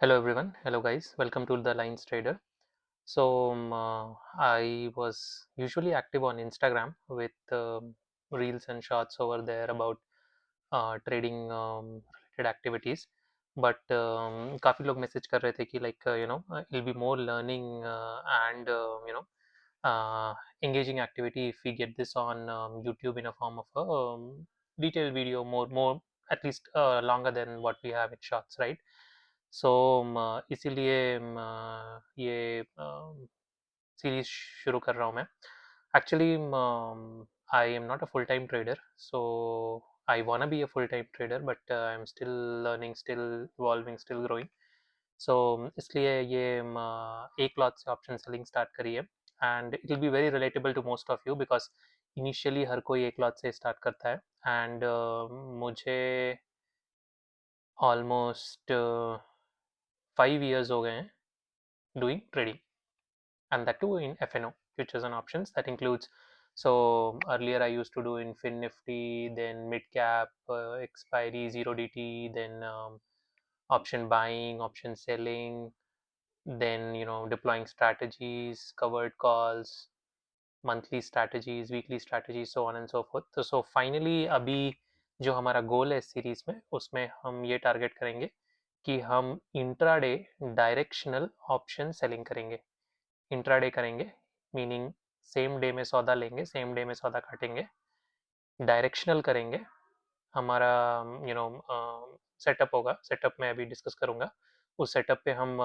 Hello everyone. Hello guys. Welcome to the Lines Trader. I was usually active on Instagram with reels and shots over there about trading related activities. But काफी लोग message कर रहे थे कि it'll be more learning and uh, engaging activity if we get this on YouTube in a form of a detailed video, more at least longer than what we have in shots, right? सो इसीलिए ये series शुरू कर रहा हूँ मैं actually I am not a full time trader so I want be a full time trader but I am still learning still evolving still growing so इसलिए ये एक लॉट से ऑप्शन सेलिंग स्टार्ट करी है and it will be very relatable to most of you because initially हर कोई एक lot से स्टार्ट करता है एंड मुझे ऑलमोस्ट 5 years हो गए हैं doing trading, and that too in FNO, futures and options. That includes, so earlier I used to do in FinNifty, then mid cap, expiry, zero DT, then option buying, option selling, then deploying strategies, covered calls, monthly strategies, weekly strategies, so on and so forth. So finally अभी जो हमारा गोल है इस series में उसमें हम ये target करेंगे कि हम इंट्राडे डायरेक्शनल ऑप्शन सेलिंग करेंगे। इंट्राडे करेंगे मीनिंग सेम डे में सौदा लेंगे, सेम डे में सौदा काटेंगे। डायरेक्शनल करेंगे, हमारा यू नो सेटअप होगा, सेटअप में अभी डिस्कस करूंगा। उस सेटअप पे हम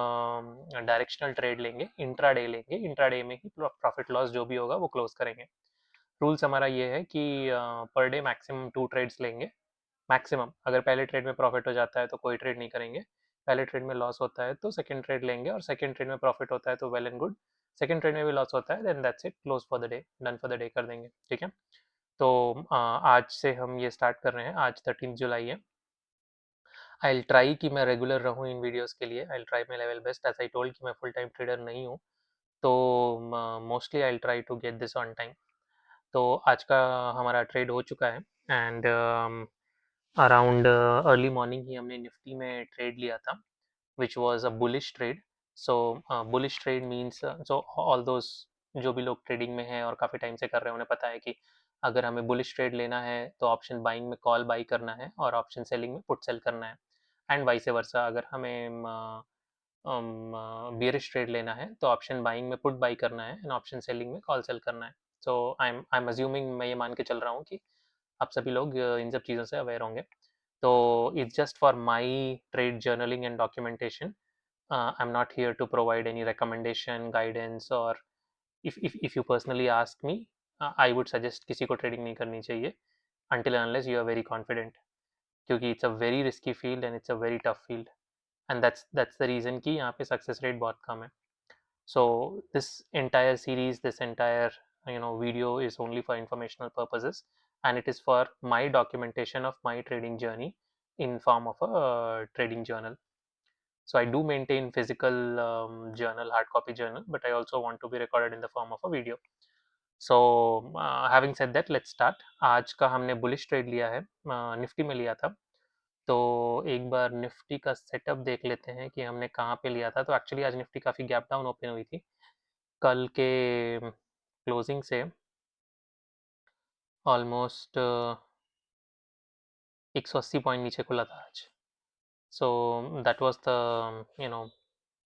डायरेक्शनल ट्रेड लेंगे, इंट्राडे लेंगे, इंट्राडे में ही प्रॉफिट लॉस जो भी होगा वो क्लोज करेंगे। रूल्स हमारा ये है कि पर डे मैक्सिमम 2 ट्रेड्स लेंगे। मैक्सिमम, अगर पहले ट्रेड में प्रॉफिट हो जाता है तो कोई ट्रेड नहीं करेंगे, पहले ट्रेड में लॉस होता है तो सेकंड ट्रेड लेंगे, और सेकंड ट्रेड में प्रॉफिट होता है तो well and good, second trade में भी लॉस होता है then that's it, close for the day, done for the day कर देंगे, ठीक है। तो आज से हम ये स्टार्ट कर रहे हैं, आज 13 जुलाई है। आई विल ट्राई कि मैं रेगुलर रहूँ इन वीडियोस के लिए, I will try my level best, as I told कि मैं फुल टाइम ट्रेडर नहीं हूँ, तो mostly I will try to get this on time. तो आज का हमारा ट्रेड हो चुका है एंड अराउंड अर्ली मॉर्निंग ही हमने निफ्टी में ट्रेड लिया था, which was a bullish trade. So bullish trade means so all those जो भी लोग ट्रेडिंग में हैं और काफ़ी टाइम से कर रहे हैं उन्हें पता है कि अगर हमें बुलिश ट्रेड लेना है तो ऑप्शन बाइंग में कॉल बाई करना है और ऑप्शन सेलिंग में पुट सेल करना है, एंड वाइस वर्सा अगर हमें बियरिश ट्रेड लेना है तो ऑप्शन बाइंग में पुट बाई करना है एंड ऑप्शन सेलिंग में कॉल सेल करना है। सो आई एम अज्यूमिंग, मैं ये मान के चल रहा हूँ कि आप सभी लोग इन सब चीज़ों से अवेयर होंगे। तो it's just for my trade journaling and documentation. I'm not here to provide any recommendation, guidance, or if you personally ask me, I would suggest किसी को ट्रेडिंग नहीं करनी चाहिए until and unless you are very confident, क्योंकि it's a very risky field and it's a very tough field, and that's the reason कि यहाँ पे success rate बहुत कम है। So this entire series, this entire video is only for informational purposes, and it is for my documentation of my trading journey in form of a trading journal. So I do maintain physical journal, hard copy journal, but I also want to be recorded in the form of a video. So having said that, let's start. आज का हमने bullish trade लिया है, Nifty में लिया था। तो एक बार निफ्टी का सेटअप देख लेते हैं कि हमने कहाँ पे लिया था। तो एक्चुअली आज निफ्टी काफ़ी गैप डाउन ओपन हुई थी, कल के क्लोजिंग से ऑलमोस्ट 180 पॉइंट नीचे खुला था आज। So that was the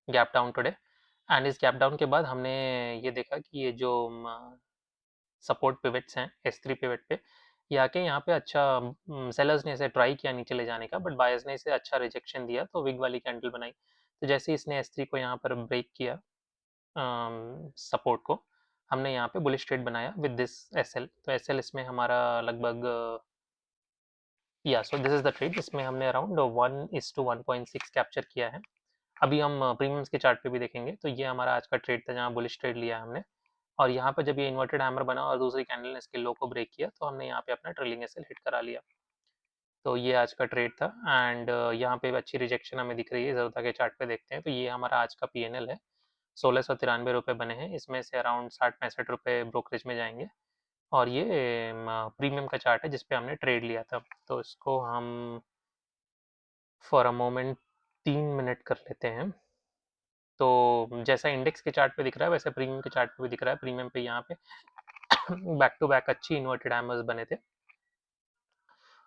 gap down today, and इस गैप डाउन के बाद हमने ये देखा कि ये जो सपोर्ट पिवट्स हैं S3 पिवट पे, ये आके यहाँ पे अच्छा, सेलर्स ने इसे ट्राई किया नीचे ले जाने का, बट बायर्स ने इसे अच्छा रिजेक्शन दिया तो विग वाली कैंडल बनाई। तो जैसे इसने S3 को यहाँ पर ब्रेक किया, सपोर्ट को, हमने यहाँ पे बुलिश ट्रेड बनाया विद दिस SL। तो SL इसमें हमारा लगभग, या so this is the trade, इसमें हमने अराउंड 1:1.6 कैप्चर किया है। अभी हम प्रीमियम्स के चार्ट पे भी देखेंगे। तो ये हमारा आज का ट्रेड था जहाँ बुलिश ट्रेड लिया हमने, और यहाँ पे जब ये इन्वर्टेड हैमर बना और दूसरी कैंडल ने इसके लो को ब्रेक किया तो हमने यहाँ पे अपना ट्रेलिंग एसएल हिट करा लिया। तो ये आज का ट्रेड था, एंड यहाँ पे अच्छी रिजेक्शन हमें दिख रही है। जरूरत के चार्ट पे देखते हैं तो ये हमारा आज का PNL है, 1693 बने हैं, इसमें से अराउंड 60-65 रुपये ब्रोकरेज में जाएंगे, और ये प्रीमियम का चार्ट है जिसपे हमने ट्रेड लिया था। तो इसको हम फॉर अ मोमेंट 3 मिनट कर लेते हैं। तो जैसा इंडेक्स के चार्ट पे दिख रहा है वैसे प्रीमियम के चार्ट पे भी दिख रहा है। प्रीमियम पे यहाँ पे बैक टू बैक अच्छी इन्वर्टेड हैमर्स बने थे।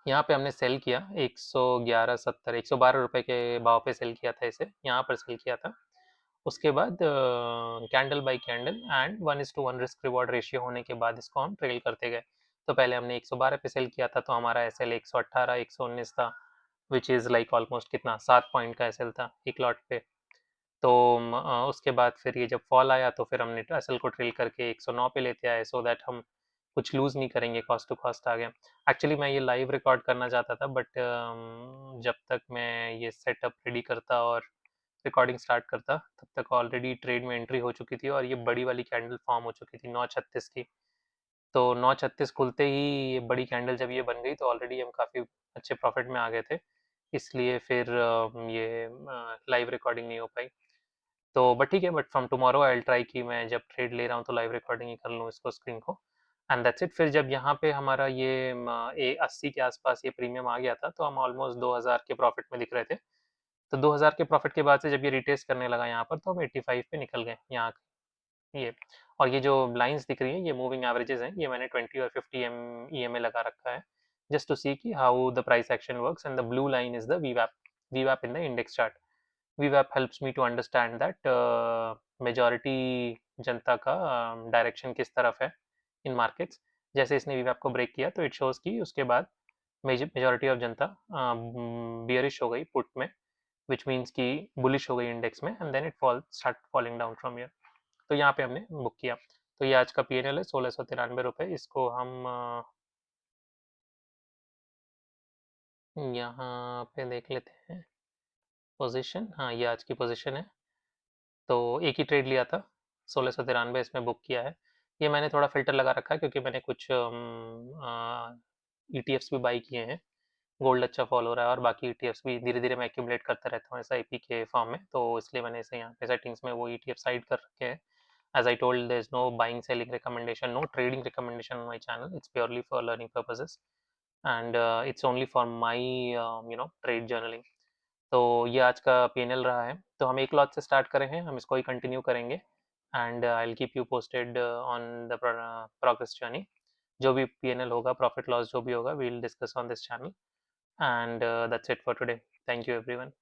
यहाँ पे हमने सेल किया 111.70 112 रुपए के भाव पे सेल किया था इसे, यहाँ पर सेल किया था। उसके बाद candle bye candle and 1:1 risk reward ratio होने के बाद इसको हम ट्रेल करते गए। तो पहले हमने 112 पे सेल किया था, तो हमारा एस एल 118 119 था, विच इज़ लाइक ऑलमोस्ट कितना 7 पॉइंट का एस एल था एक लॉट पे। तो उसके बाद फिर ये जब फॉल आया तो फिर हमने एस एल को ट्रेल करके 109 पे लेते आए, सो दैट हम कुछ लूज़ नहीं करेंगे, कॉस्ट टू कॉस्ट आ गया। एक्चुअली मैं ये लाइव रिकॉर्ड करना चाहता था, बट जब तक मैं ये सेटअप रेडी करता और रिकॉर्डिंग स्टार्ट करता तब तक ऑलरेडी ट्रेड में एंट्री हो चुकी थी और ये बड़ी वाली कैंडल फॉर्म हो चुकी थी 9:36 की। तो 9:36 खुलते ही ये बड़ी कैंडल जब ये बन गई तो ऑलरेडी हम काफ़ी अच्छे प्रॉफिट में आ गए थे, इसलिए फिर ये लाइव रिकॉर्डिंग नहीं हो पाई। तो बट ठीक है, but from tomorrow I will try कि मैं जब ट्रेड ले रहा हूँ तो लाइव रिकॉर्डिंग ही कर लूँ इसको, स्क्रीन को। And that's it. फिर जब यहाँ पे हमारा ये 80 के आसपास ये प्रीमियम आ गया था तो हम ऑलमोस्ट 2000 के प्रॉफिट में दिख रहे थे। तो 2000 के प्रॉफिट के बाद से जब ये रिटेस्ट करने लगा यहाँ पर तो हम 85 पे निकल गए यहाँ ये। और ये जो लाइंस दिख रही हैं ये मूविंग एवरेजेस हैं, ये मैंने 20 और 50 EMA लगा रखा है जस्ट टू सी कि how the price action works. And the blue line is the VWAP, VWAP in the index chart. VWAP helps me to understand that majority जनता का डायरेक्शन किस तरफ है इन मार्केट्स। जैसे इसने VWAP को ब्रेक किया तो इट शोज कि उसके बाद मेजॉरिटी ऑफ जनता बियरिश हो गई पुट में, विच मीन्स कि बुलिश हो गई इंडेक्स में, and then it fall start falling down from here. तो यहाँ पे हमने बुक किया। तो ये आज का PNL है 1693 रुपये। इसको हम यहाँ पे देख लेते हैं पोजीशन। हाँ, ये आज की पोजीशन है। तो एक ही ट्रेड लिया था, 1693 इसमें बुक किया है। ये मैंने थोड़ा फिल्टर लगा रखा है क्योंकि मैंने कुछ ETFs भी बाई किए हैं। गोल्ड अच्छा फॉल हो रहा है और बाकी ETFs भी धीरे धीरे मैं एक्यूमुलेट करता रहता हूँ SIP के फॉर्म में, तो इसलिए मैंने इसे यहाँ पे सेटिंग्स में वो ETF साइड कर रखे हैं। As I told, there's no buying, selling recommendation, no trading recommendation on my channel. It's purely for learning purposes, and it's only for my trade journaling. तो ये आज का PNL रहा है। तो हम एक लॉट से स्टार्ट करे हैं, हम इसको ही कंटिन्यू करेंगे and I will keep you posted on the progress journey. जो भी PNL होगा, प्रॉफिट लॉस जो भी होगा, we will discuss on this channel. And that's it for today. Thank you everyone.